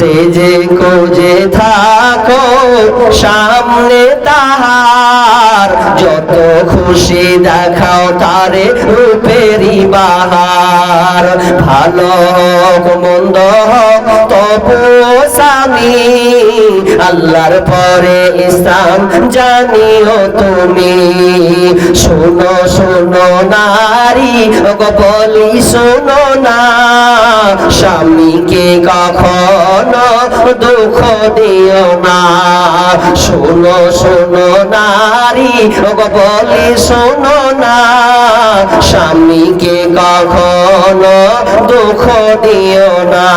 সেজে কোজে থাকো সামনে তাহার, যত খুশি দেখাও তারে রূপেরই বাহার। ভালো হোক মন্দ হোক তবুও স্বামী, আল্লাহর পরে ইসলাম জানিও তুমি। শোনো শোনো নারী গো বলি শোনো না, স্বামীকে কখনো দুঃখ দিও না। শোনো শোনো নারী গো বলি শোনো না, স্বামীকে কখনো দুঃখ দিও না।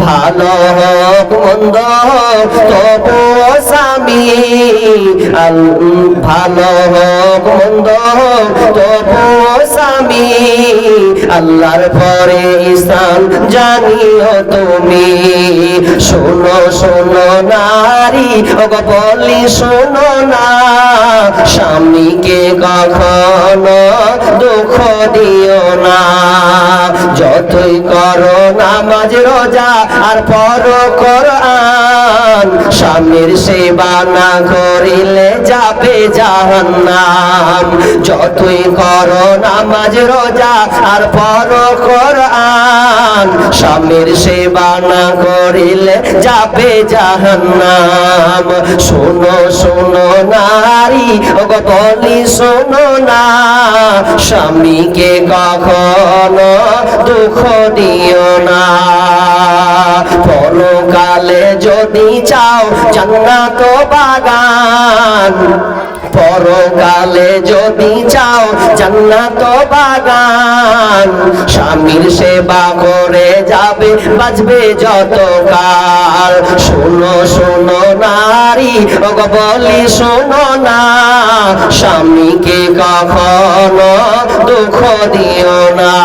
ভালো হোক মন্দ তবুও স্বামী, ভালো হোক মন্দ তবুও স্বামী, আল্লাহর পরে ইসলাম জানিও তুমি। শোনো শোনো নারী ওগো বলি শোনো না, স্বামীকে কখনো দুঃখ দিও না। যতই করো নামাজ রোজা আর পড়ো কোরআন, স্বামীর সেবা না করিলে যাবে জাহান্নাম। যতই করো নামাজ রোজা আর পড়ো কোরআন, স্বামীর সেবা না করিলে যাবে জাহান্নাম। শোনো শোনো নারী ওগো বলি শোনো না, স্বামীকে কখনো দুঃখ দিও না। পরকালে যদি চাও জান্নাত বাগান, পরকালে যদি চাও জান্নাত বাগান, স্বামীর সেবা করে যাবে বাঁচবে যতকাল। শোনো শোনো নারী ওগো বলি শোনো না, স্বামীকে কখনো দুঃখ দিও না।